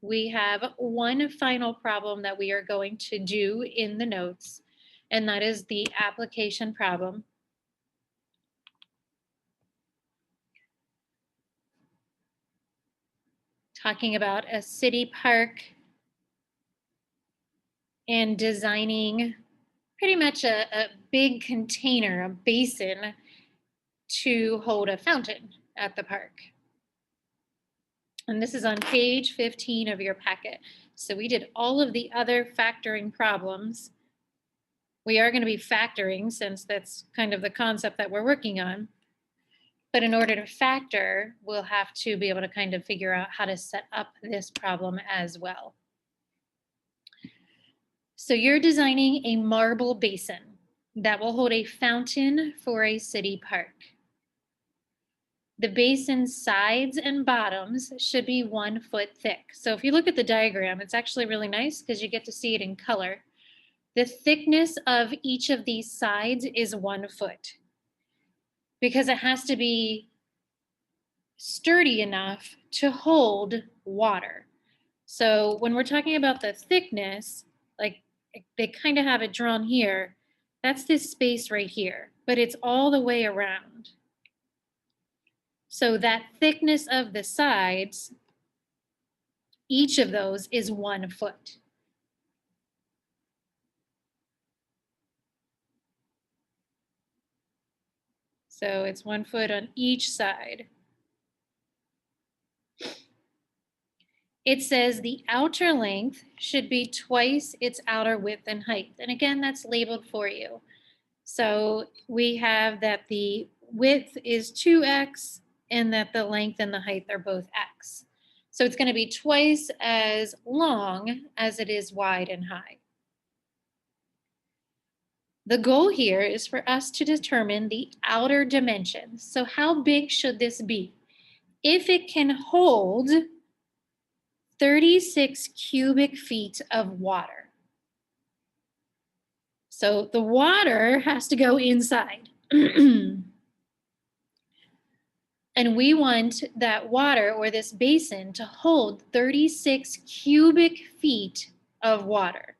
we have one final problem that we are going to do in the notes, and that is the application problem. Talking about a city park and designing pretty much a big container, a basin, to hold a fountain at the park. And this is on page 15 of your packet. So we did all of the other factoring problems. We are going to be factoring since that's kind of the concept that we're working on. But in order to factor, we'll have to be able to kind of figure out how to set up this problem as well. So you're designing a marble basin that will hold a fountain for a city park. The basin's sides and bottoms should be 1 foot thick. So if you look at the diagram, it's actually really nice because you get to see it in color. The thickness of each of these sides is 1 foot because it has to be sturdy enough to hold water. So when we're talking about the thickness, like they kind of have it drawn here, that's this space right here, but it's all the way around. So that thickness of the sides, each of those is 1 foot. So it's 1 foot on each side. It says the outer length should be twice its outer width and height. And again, that's labeled for you. So we have that the width is 2x and that the length and the height are both x. So it's going to be twice as long as it is wide and high. The goal here is for us to determine the outer dimensions. So how big should this be? If it can hold 36 cubic feet of water. So the water has to go inside. And we want that water or this basin to hold 36 cubic feet of water.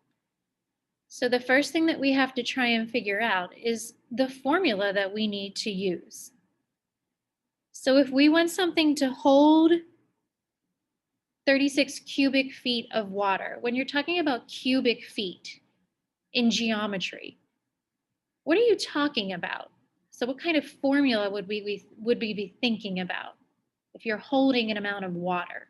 So the first thing that we have to try and figure out is the formula that we need to use. So if we want something to hold 36 cubic feet of water, when you're talking about cubic feet in geometry, what are you talking about? So what kind of formula would we be thinking about if you're holding an amount of water?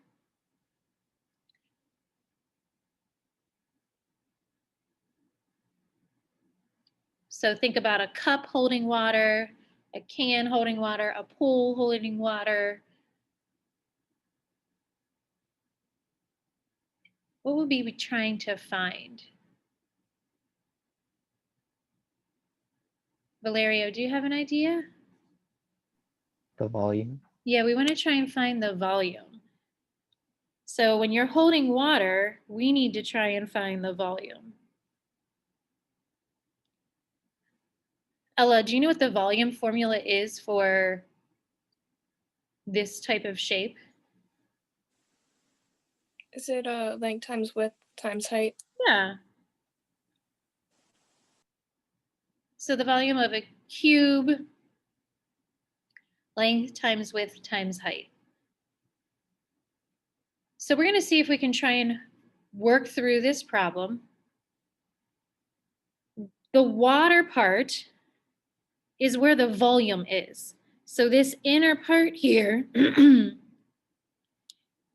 So think about a cup holding water, a can holding water, a pool holding water. What would we be trying to find? Valerio, do you have an idea? The volume. Yeah, we want to try and find the volume. So when you're holding water, we need to try and find the volume. Ella, do you know what the volume formula is for this type of shape? Is it length times width times height? Yeah. So the volume of a cube, length times width times height. So we're going to see if we can try and work through this problem. The water part is where the volume is. So this inner part here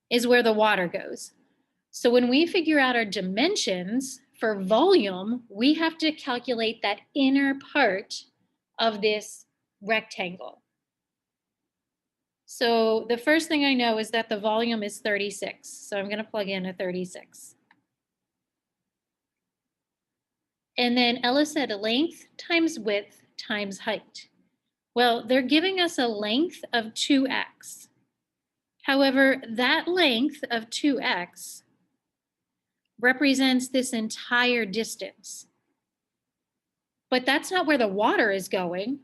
is where the water goes. So when we figure out our dimensions for volume, we have to calculate that inner part of this rectangle. So the first thing I know is that the volume is 36. So I'm going to plug in a 36. And then Ella said length times width times height. Well, they're giving us a length of 2x. However, that length of 2x represents this entire distance. But that's not where the water is going,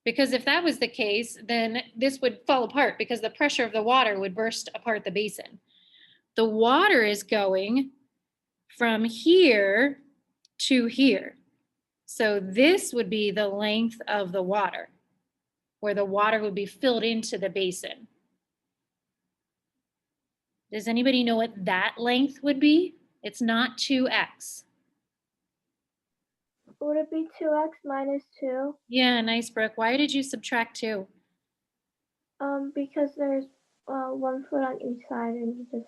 because if that was the case, then this would fall apart because the pressure of the water would burst apart the basin. The water is going from here to here. So this would be the length of the water, where the water would be filled into the basin. Does anybody know what that length would be? It's not 2x. Would it be 2x minus 2? Yeah, nice, Brooke. Why did you subtract 2? Because there's 1 foot on each side and it's 2.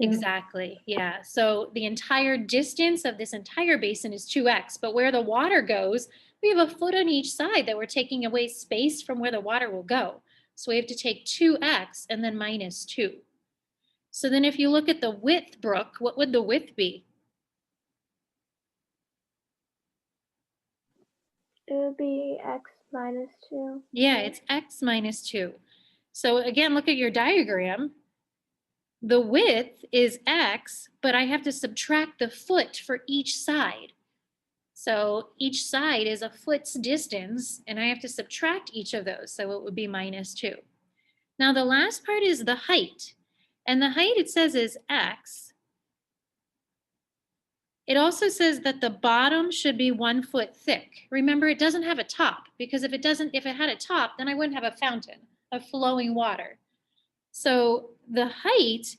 Exactly, yeah. So the entire distance of this entire basin is 2x, but where the water goes, we have a foot on each side that we're taking away space from where the water will go. So we have to take 2x and then minus 2. So then if you look at the width, Brooke, what would the width be? It would be x minus 2. Yeah, it's x minus 2. So again, look at your diagram. The width is x, but I have to subtract the foot for each side. So each side is a foot's distance, and I have to subtract each of those. So it would be minus 2. Now the last part is the height. And the height, it says, is x. It also says that the bottom should be 1 foot thick. Remember, it doesn't have a top, because if it had a top, then I wouldn't have a fountain of flowing water. So the height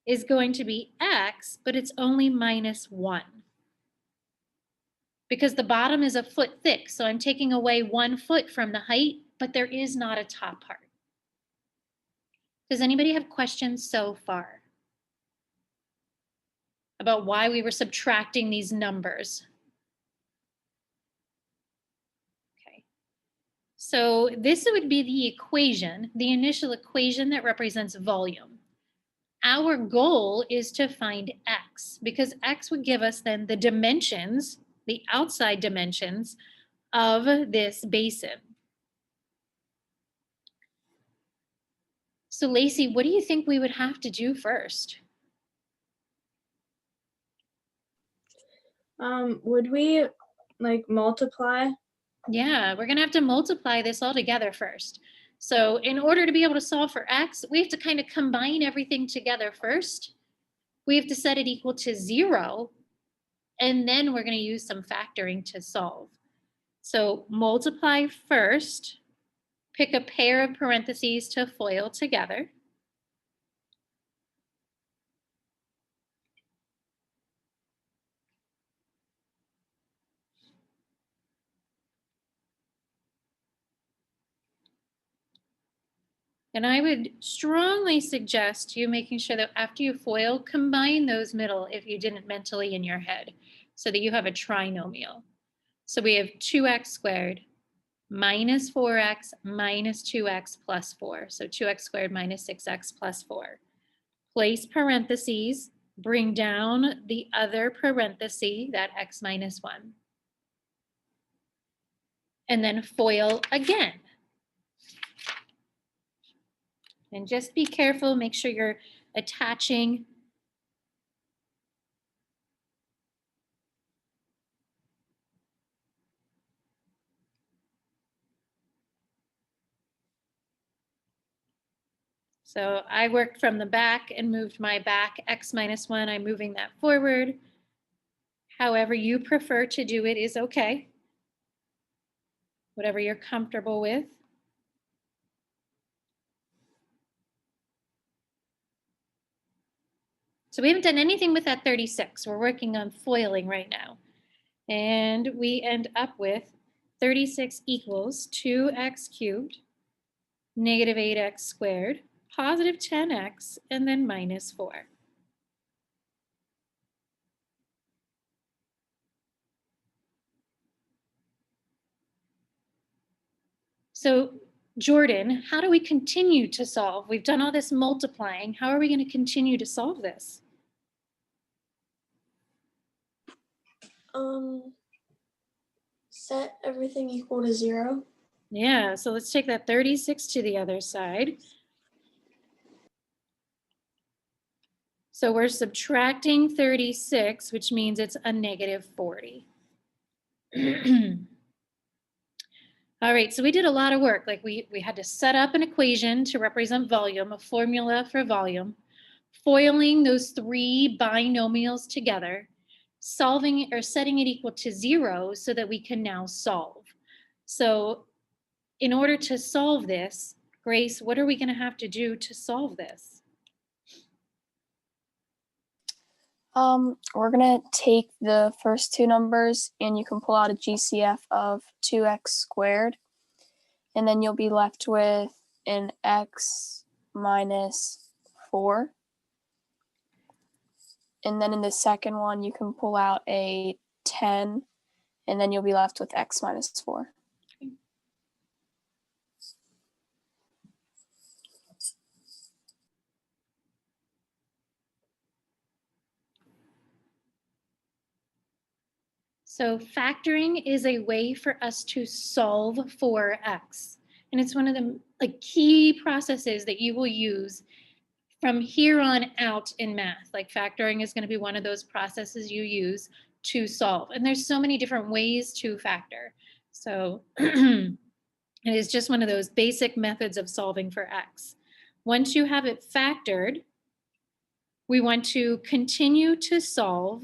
is going to be x, but it's only minus 1. Because the bottom is a foot thick, so I'm taking away 1 foot from the height, but there is not a top part. Does anybody have questions so far about why we were subtracting these numbers? Okay. So this would be the equation, the initial equation that represents volume. Our goal is to find x, because x would give us then the dimensions, the outside dimensions of this basin. So Lacey, what do you think we would have to do first? Would we like multiply? Yeah, we're gonna have to multiply this all together first. So in order to be able to solve for x, we have to kind of combine everything together first. We have to set it equal to 0, and then we're gonna use some factoring to solve. So multiply first, pick a pair of parentheses to FOIL together. And I would strongly suggest you making sure that after you FOIL, combine those middle if you didn't mentally in your head, so that you have a trinomial. So we have 2x squared minus 4x minus 2x plus 4. So 2x squared minus 6x plus 4. Place parentheses, bring down the other parenthesis, that x minus 1. And then FOIL again. And just be careful, make sure you're attaching. So I worked from the back and moved my back x minus 1. I'm moving that forward. However you prefer to do it is okay. Whatever you're comfortable with. So we haven't done anything with that 36. We're working on foiling right now. And we end up with 36 equals 2x cubed, negative 8x squared, positive 10x, and then minus 4. So Jordan, how do we continue to solve? We've done all this multiplying. How are we going to continue to solve this? Set everything equal to 0. Yeah, so let's take that 36 to the other side. So we're subtracting 36, which means it's a negative 40. All right, so we did a lot of work. Like we had to set up an equation to represent volume, a formula for volume. foiling those three binomials together, solving or setting it equal to 0 so that we can now solve. So in order to solve this, Grace, what are we going to have to do to solve this? We're gonna take the first two numbers and you can pull out a GCF of 2x squared. And then you'll be left with an x minus 4. And then in the second one, you can pull out a 10, and then you'll be left with x minus 4. So factoring is a way for us to solve for x. And it's one of the key processes that you will use from here on out in math. Like factoring is going to be one of those processes you use to solve. And there's so many different ways to factor. So it is just one of those basic methods of solving for x. Once you have it factored, we want to continue to solve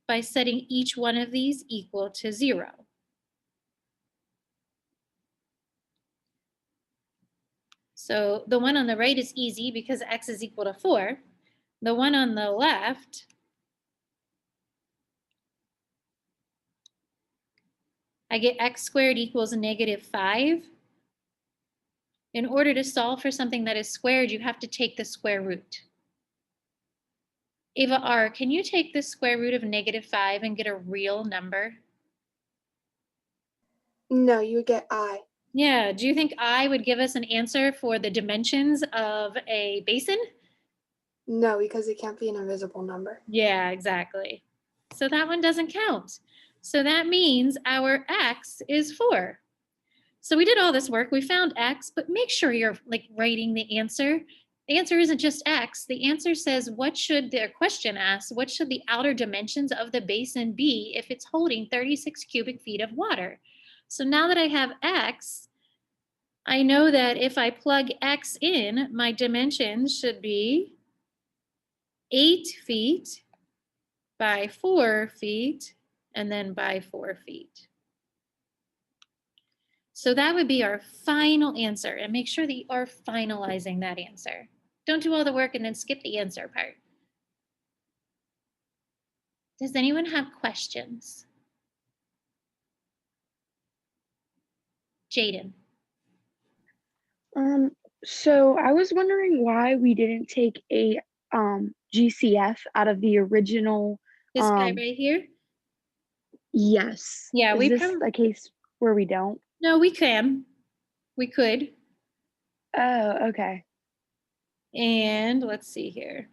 by setting each one of these equal to 0. So the one on the right is easy because x is equal to 4. The one on the left I get x squared equals -5. In order to solve for something that is squared, you have to take the square root. Ava R., can you take the square root of -5 and get a real number? No, you would get I. Yeah, do you think I would give us an answer for the dimensions of a basin? No, because it can't be an invisible number. Yeah, exactly. So that one doesn't count. So that means our x is 4. So we did all this work, we found x, but make sure you're writing the answer. The answer isn't just x. The answer says, what should the question ask? What should the outer dimensions of the basin be if it's holding 36 cubic feet of water? So now that I have x, I know that if I plug x in, my dimensions should be 8 feet by 4 feet and then by 4 feet. So that would be our final answer, and make sure that you are finalizing that answer. Don't do all the work and then skip the answer part. Does anyone have questions? Jaden. So I was wondering why we didn't take a GCF out of the original. This guy right here? Yes. Yeah, Is we this probably, a case where we don't? no, we can. We could. Oh, okay. And let's see here.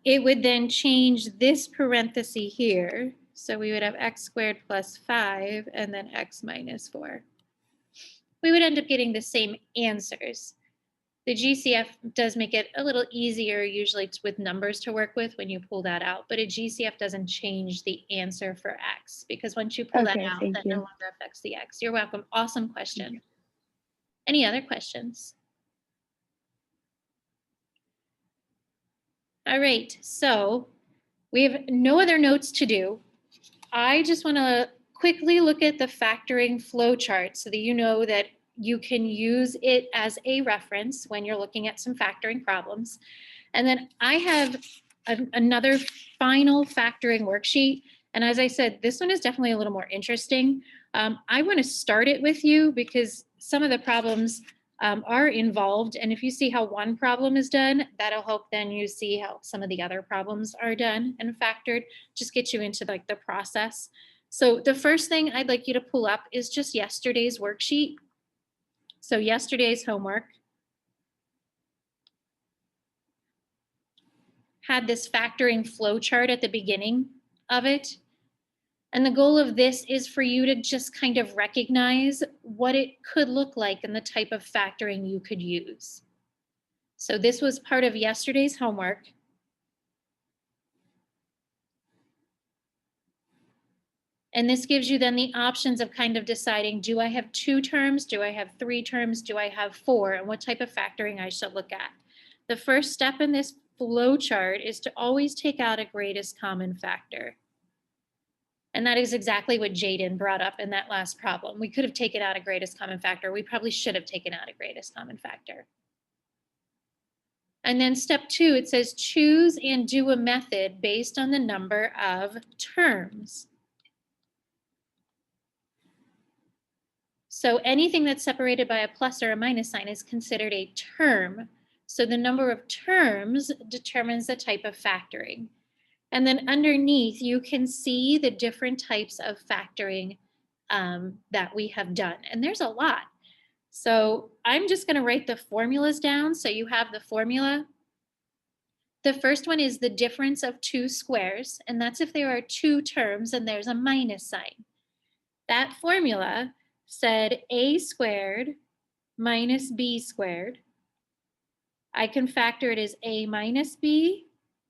It would then change this parenthesis here. So we would have x squared plus 5 and then x minus 4. We would end up getting the same answers. The GCF does make it a little easier usually with numbers to work with when you pull that out, but a GCF doesn't change the answer for x because once you pull that Okay, out, thank that you. no longer affects the x. You're welcome. Awesome question. Any other questions? All right, so we have no other notes to do. I just want to quickly look at the factoring flow chart so that you know that you can use it as a reference when you're looking at some factoring problems. And then I have another final factoring worksheet. And as I said, this one is definitely a little more interesting. I want to start it with you because some of the problems are involved. And if you see how one problem is done, that'll help then you see how some of the other problems are done and factored, just get you into the process. So the first thing I'd like you to pull up is just yesterday's worksheet. So yesterday's homework had this factoring flow chart at the beginning of it. And the goal of this is for you to just kind of recognize what it could look like and the type of factoring you could use. So this was part of yesterday's homework. And this gives you then the options of kind of deciding, do I have 2 terms? Do I have 3 terms? Do I have 4? And what type of factoring I should look at. The first step in this flow chart is to always take out a greatest common factor. And that is exactly what Jaden brought up in that last problem. We could have taken out a greatest common factor. We probably should have taken out a greatest common factor. And then step 2, it says choose and do a method based on the number of terms. So anything that's separated by a plus or a minus sign is considered a term. So the number of terms determines the type of factoring. And then underneath, you can see the different types of factoring that we have done. And there's a lot. So I'm just going to write the formulas down so you have the formula. The first one is the difference of two squares, and that's if there are two terms and there's a minus sign. That formula said a squared minus b squared. I can factor it as a minus b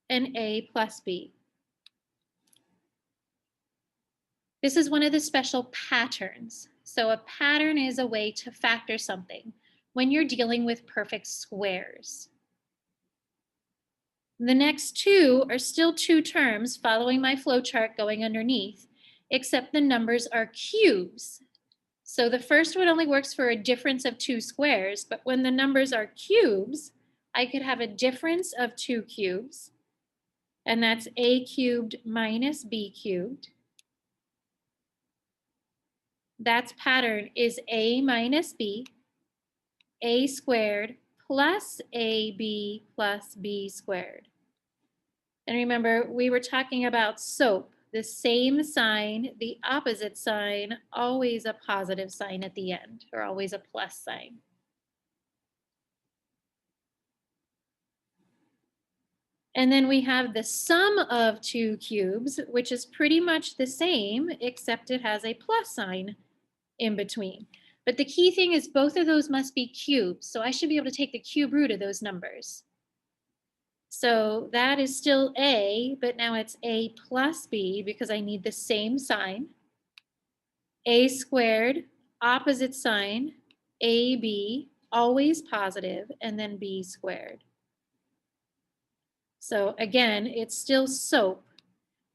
and a plus b. This is one of the special patterns. So a pattern is a way to factor something when you're dealing with perfect squares. The next two are still two terms following my flow chart going underneath, except the numbers are cubes. So the first one only works for a difference of two squares, but when the numbers are cubes, I could have a difference of 2 cubes, and that's a cubed minus b cubed. That's pattern is a minus b, a squared plus ab plus b squared. And remember, we were talking about SOAP, the same sign, the opposite sign, always a positive sign at the end, or always a plus sign. And then we have the sum of 2 cubes, which is pretty much the same, except it has a plus sign in between. But the key thing is both of those must be cubes. So I should be able to take the cube root of those numbers. So that is still a, but now it's a plus b because I need the same sign. A squared, opposite sign, ab, always positive, and then b squared. So again, it's still SOAP.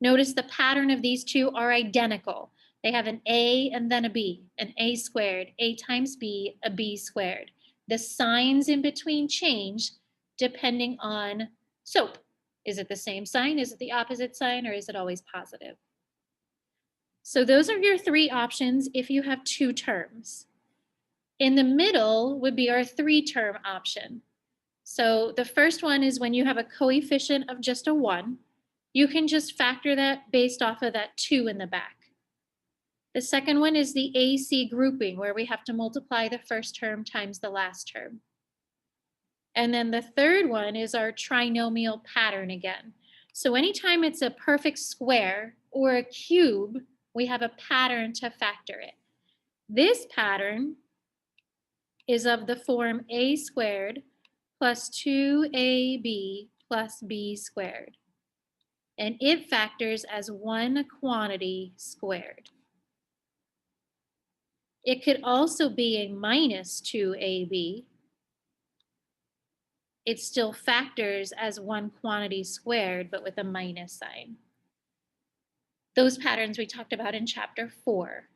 Notice the pattern of these two are identical. They have an A and then a B, an A squared, A times B, a B squared. The signs in between change depending on SOAP. Is it the same sign? Is it the opposite sign? Or is it always positive? So those are your 3 options if you have 2 terms. In the middle would be our 3-term option. So the first one is when you have a coefficient of just a 1. You can just factor that based off of that 2 in the back. The second one is the AC grouping, where we have to multiply the first term times the last term. And then the third one is our trinomial pattern again. So anytime it's a perfect square or a cube, we have a pattern to factor it. This pattern is of the form a squared plus 2ab plus b squared. And it factors as one quantity squared. It could also be a minus 2ab. It still factors as one quantity squared, but with a minus sign. Those patterns we talked about in chapter 4.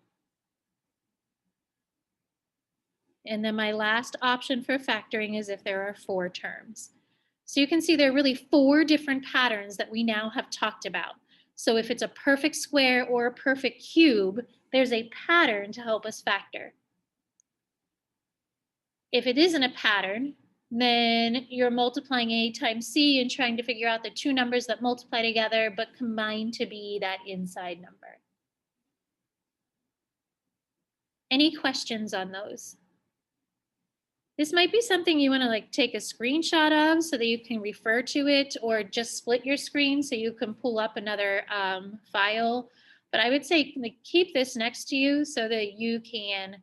And then my last option for factoring is if there are 4 terms. So you can see there are really 4 different patterns that we now have talked about. So if it's a perfect square or a perfect cube, there's a pattern to help us factor. If it isn't a pattern, then you're multiplying a times c and trying to figure out the 2 numbers that multiply together but combine to be that inside number. Any questions on those? This might be something you want to take a screenshot of so that you can refer to it, or just split your screen so you can pull up another file. But I would say keep this next to you so that you can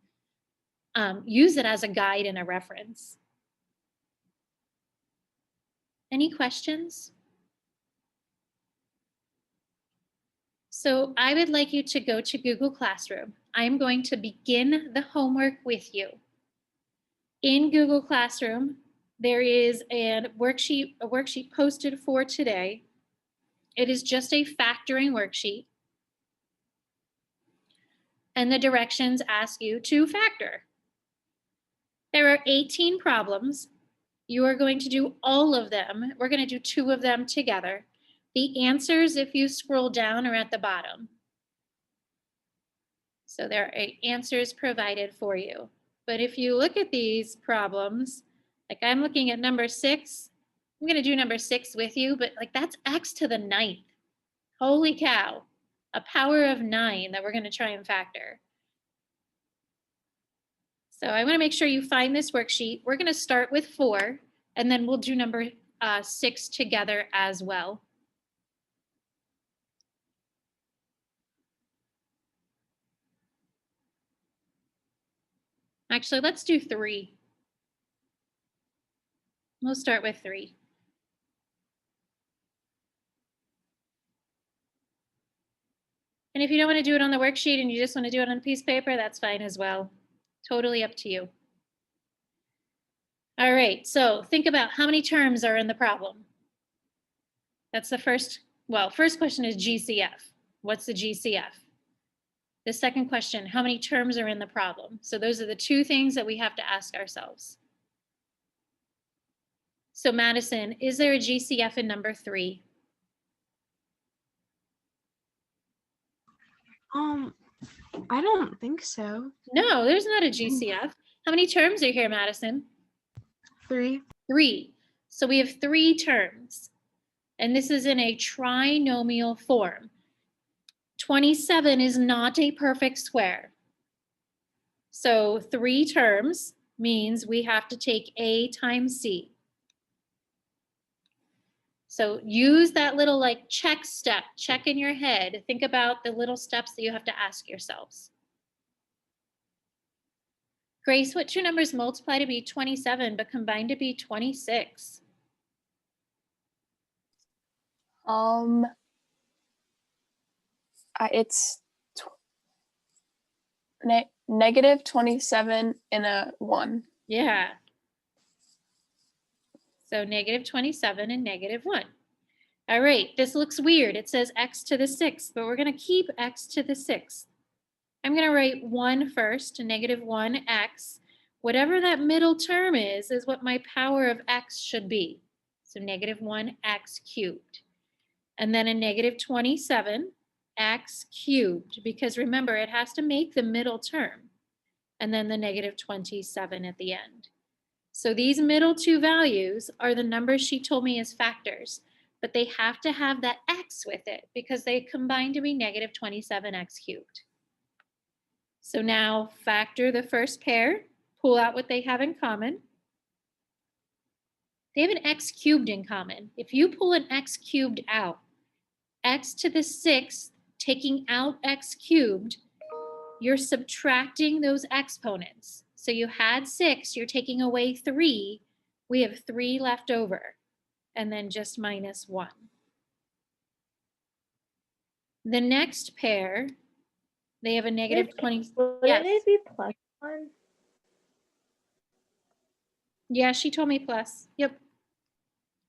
use it as a guide and a reference. Any questions? So I would like you to go to Google Classroom. I'm going to begin the homework with you. In Google Classroom, there is a worksheet posted for today. It is just a factoring worksheet. And the directions ask you to factor. There are 18 problems. You are going to do all of them. We're going to do 2 of them together. The answers, if you scroll down, are at the bottom. So there are answers provided for you. But if you look at these problems, like I'm looking at number 6, I'm going to do number 6 with you, but like that's x to the 9th. Holy cow, a power of 9 that we're going to try and factor. So I want to make sure you find this worksheet. We're going to start with 4, and then we'll do number 6 together as well. Actually, let's do 3. We'll start with 3. And if you don't want to do it on the worksheet and you just want to do it on a piece of paper, that's fine as well. Totally up to you. All right, so think about how many terms are in the problem. That's the first question is GCF. What's the GCF? The second question, how many terms are in the problem? So those are the 2 things that we have to ask ourselves. So Madison, is there a GCF in number 3? I don't think so. No, there's not a GCF. How many terms are here, Madison? 3. 3. So we have 3 terms. And this is in a trinomial form. 27 is not a perfect square. So 3 terms means we have to take A times C. So use that little like check step, check in your head. Think about the little steps that you have to ask yourselves. Grace, what 2 numbers multiply to be 27 but combine to be 26? It's negative 27 and a 1. Yeah. So negative 27 and negative 1. All right, this looks weird. It says x to the 6th, but we're going to keep x to the 6th. I'm going to write 1 first, negative 1x. Whatever that middle term is what my power of x should be. So negative 1x cubed. And then a negative 27 x cubed, because remember, it has to make the middle term. And then the negative 27 at the end. So these middle 2 values are the numbers she told me as factors, but they have to have that x with it because they combine to be negative 27x cubed. So now factor the first pair, pull out what they have in common. They have an x cubed in common. If you pull an x cubed out, x to the 6th, taking out x cubed, you're subtracting those exponents. So you had 6, you're taking away 3. We have 3 left over, and then just minus 1. The next pair, they have a negative 20. Wouldn't Yes. it be plus 1? Yeah, she told me plus. Yep.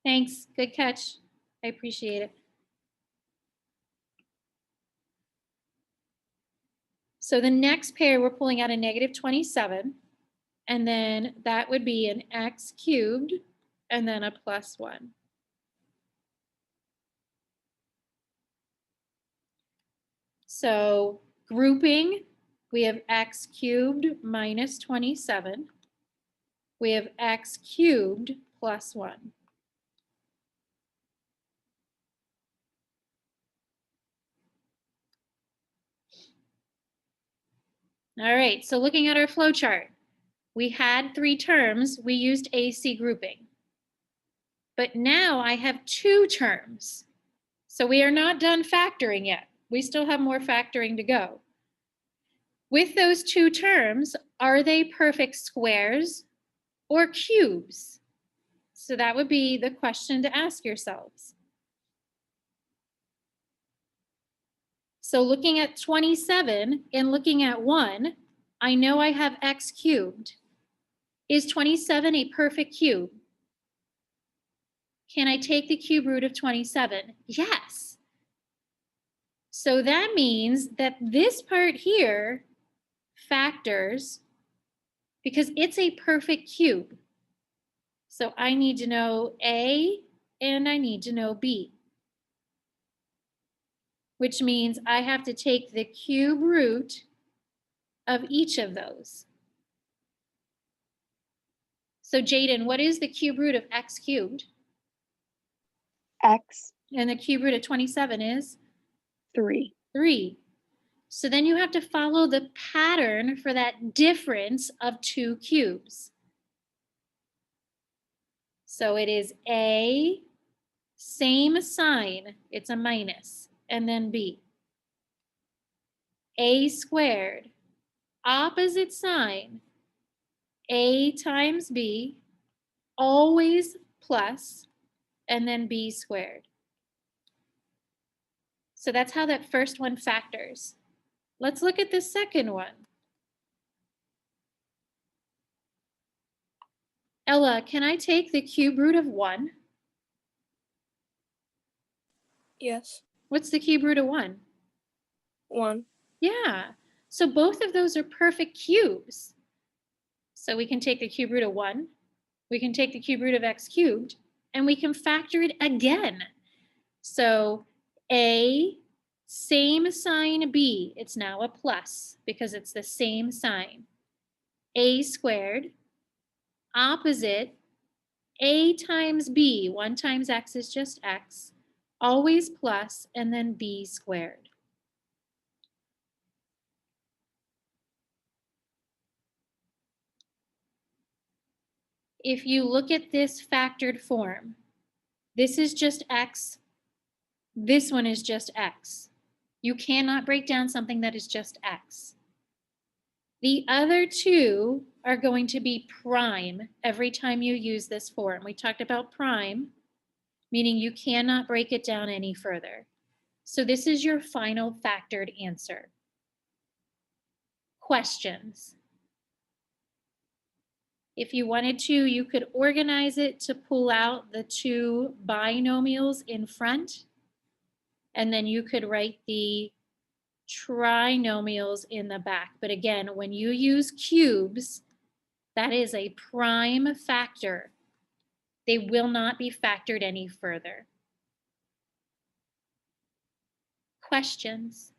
Thanks. Good catch. I appreciate it. So the next pair, we're pulling out a negative 27. And then that would be an x cubed and then a plus 1. So grouping, we have x cubed minus 27. We have x cubed plus 1. All right, so looking at our flow chart, we had 3 terms, we used AC grouping. But now I have 2 terms. So we are not done factoring yet. We still have more factoring to go. With those 2 terms, are they perfect squares or cubes? So that would be the question to ask yourselves. So looking at 27 and looking at 1, I know I have x cubed. Is 27 a perfect cube? Can I take the cube root of 27? Yes. So that means that this part here factors because it's a perfect cube. So I need to know A and I need to know B, which means I have to take the cube root of each of those. So Jaden, what is the cube root of x cubed? X, And the cube root of 27 is 3. 3. So then you have to follow the pattern for that difference of two cubes. So it is A, same sign, it's a minus, and then B. A squared, opposite sign, A times B, always plus, and then B squared. So that's how that first one factors. Let's look at the second one. Ella, can I take the cube root of 1? Yes. What's the cube root of 1? 1. Yeah, so both of those are perfect cubes. So we can take the cube root of 1, we can take the cube root of x cubed, and we can factor it again. So A, same sign B, it's now a plus because it's the same sign. A squared, opposite, A times B, 1 times x is just x, always plus, and then B squared. If you look at this factored form, this is just x, this one is just x. You cannot break down something that is just x. The other two are going to be prime every time you use this form. We talked about prime, meaning you cannot break it down any further. So this is your final factored answer. Questions? If you wanted to, you could organize it to pull out the two binomials in front, and then you could write the trinomials in the back. But again, when you use cubes, that is a prime factor. They will not be factored any further. Questions?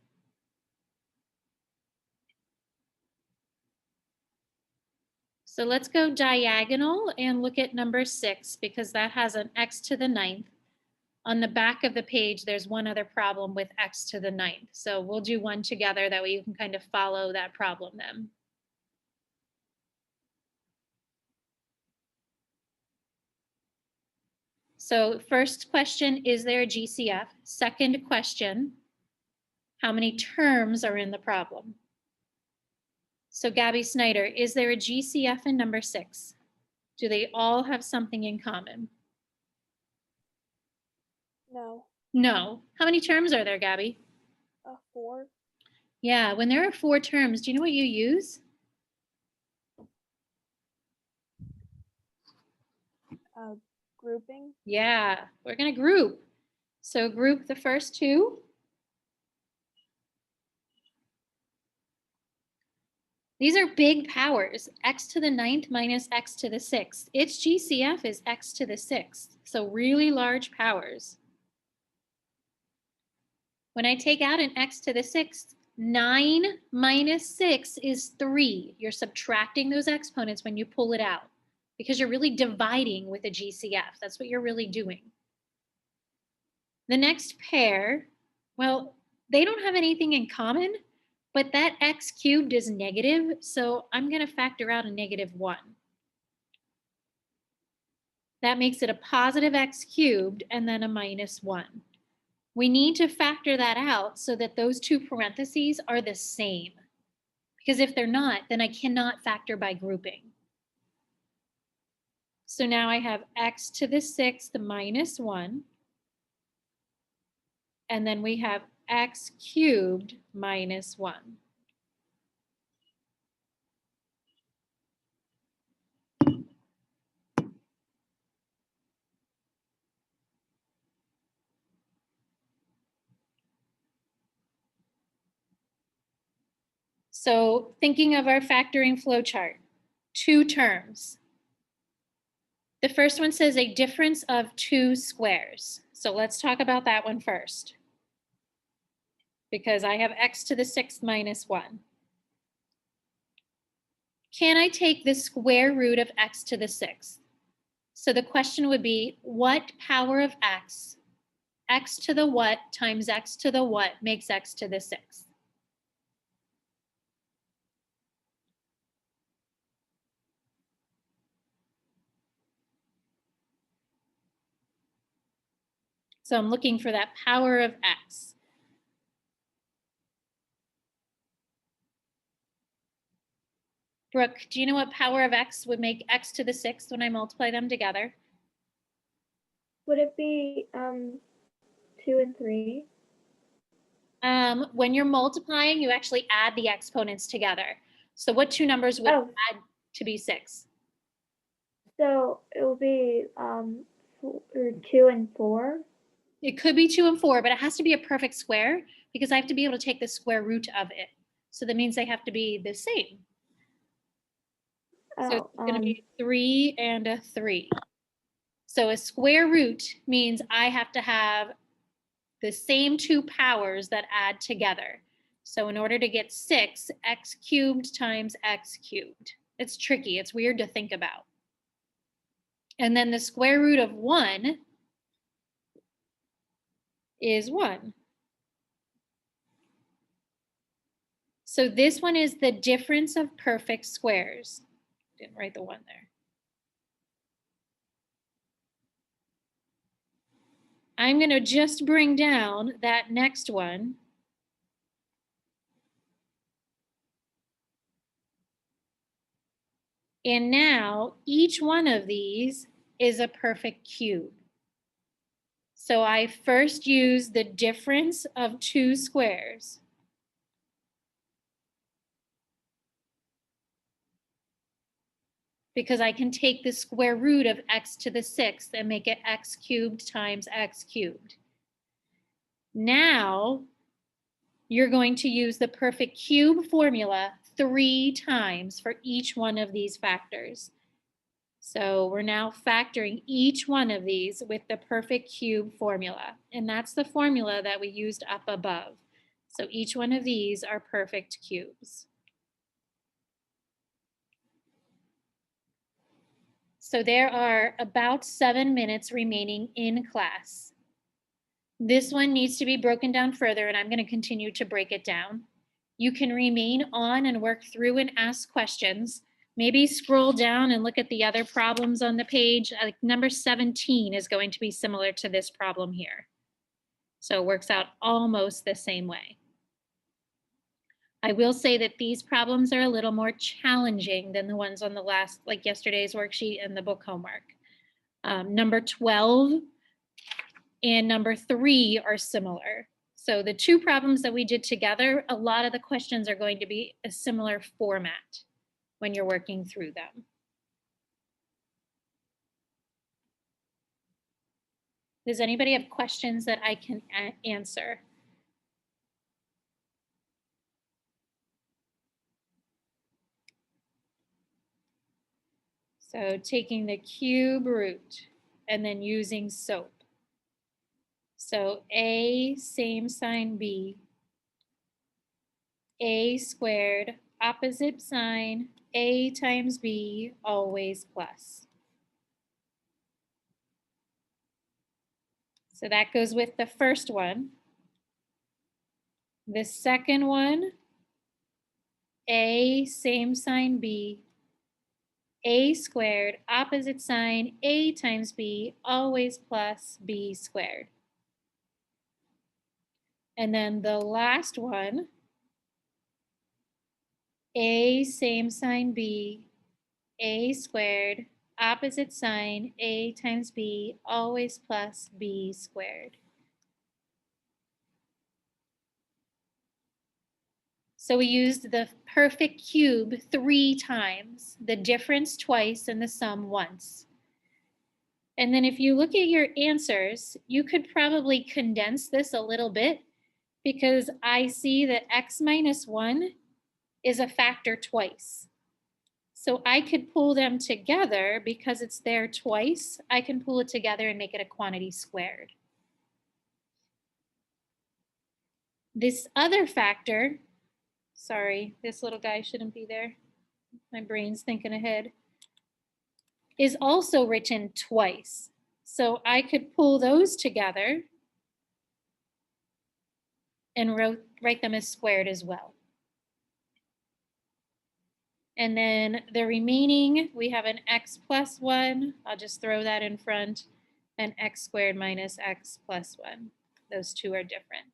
So let's go diagonal and look at number 6 because that has an x to the 9th. On the back of the page, there's one other problem with x to the 9th. So we'll do one together, that way you can kind of follow that problem then. So first question, is there a GCF? Second question, how many terms are in the problem? So Gabby Snyder, is there a GCF in number 6? Do they all have something in common? No. No. How many terms are there, Gabby? 4. Yeah, when there are 4 terms, do you know what you use? Grouping. Yeah, we're going to group. So group the first 2. These are big powers, x to the 9th minus x to the 6th. Its GCF is x to the 6th, so really large powers. When I take out an x to the 6th, 9 minus 6 is 3. You're subtracting those exponents when you pull it out because you're really dividing with a GCF. That's what you're really doing. The next pair, well, they don't have anything in common, but that x cubed is negative, so I'm going to factor out a -1. That makes it a positive x cubed and then a -1. We need to factor that out so that those two parentheses are the same. Because if they're not, then I cannot factor by grouping. So now I have x to the 6th -1. And then we have x cubed -1. So thinking of our factoring flow chart, 2 terms. The first one says a difference of 2 squares. So let's talk about that one first, because I have x to the 6th minus 1. Can I take the square root of x to the 6th? So the question would be, what power of x to the what times x to the what makes x to the 6th? So I'm looking for that power of x. Brooke, do you know what power of x would make x to the 6th when I multiply them together? Would it be 2 and 3? When you're multiplying, you actually add the exponents together. So what 2 numbers would Oh. add to be 6? So it will be 2 and 4. It could be 2 and 4, but it has to be a perfect square because I have to be able to take the square root of it. So that means they have to be the same. So it's going to be 3 and a 3. So a square root means I have to have the same 2 powers that add together. So in order to get 6, x cubed times x cubed. It's tricky. It's weird to think about. And then the square root of 1 is 1. So this one is the difference of perfect squares. Didn't write the 1 there. I'm going to just bring down that next one. And now each one of these is a perfect cube. So I first use the difference of 2 squares. Because I can take the square root of x to the 6th and make it x cubed times x cubed. Now you're going to use the perfect cube formula 3 times for each one of these factors. So we're now factoring each one of these with the perfect cube formula. And that's the formula that we used up above. So each one of these are perfect cubes. So there are about 7 minutes remaining in class. This one needs to be broken down further, and I'm going to continue to break it down. You can remain on and work through and ask questions. Maybe scroll down and look at the other problems on the page. Like number 17 is going to be similar to this problem here. So it works out almost the same way. I will say that these problems are a little more challenging than the ones on the last, like yesterday's worksheet and the book homework. Number 12 and number 3 are similar. So the 2 problems that we did together, a lot of the questions are going to be a similar format when you're working through them. Does anybody have questions that I can answer? So taking the cube root and then using SOAP. So A, same sign B, A squared, opposite sign, A times B, always plus. So that goes with the first one. The second one, A, same sign B, A squared, opposite sign, A times B, always plus B squared. And then the last one, A, same sign B, A squared, opposite sign, A times B, always plus B squared. So we used the perfect cube 3 times, the difference twice, and the sum once. And then if you look at your answers, you could probably condense this a little bit because I see that x minus 1 is a factor twice. So I could pull them together because it's there twice. I can pull it together and make it a quantity squared. This other factor, sorry, this little guy shouldn't be there. My brain's thinking ahead, is also written twice. So I could pull those together and write them as squared as well. And then the remaining, we have an x plus 1. I'll just throw that in front. And x squared minus x plus 1. Those two are different.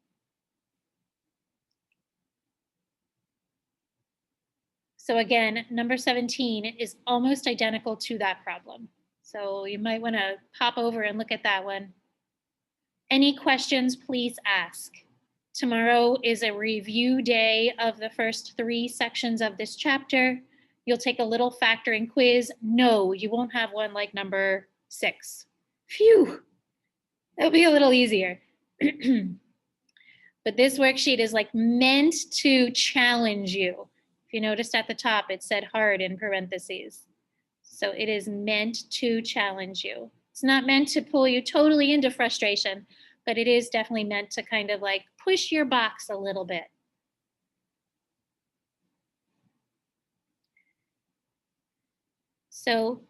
So again, number 17 is almost identical to that problem. So you might want to pop over and look at that one. Any questions, please ask. Tomorrow is a review day of the first 3 sections of this chapter. You'll take a little factoring quiz. No, you won't have one like number 6. Phew, that'll be a little easier. But this worksheet is like meant to challenge you. If you noticed at the top, it said hard in parentheses. So it is meant to challenge you. It's not meant to pull you totally into frustration, but it is definitely meant to kind of like push your box a little bit. So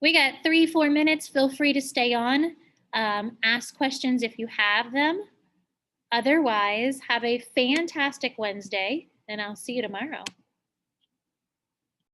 we got 3-4 minutes. Feel free to stay on. Ask questions if you have them. Otherwise, have a fantastic Wednesday, and I'll see you tomorrow.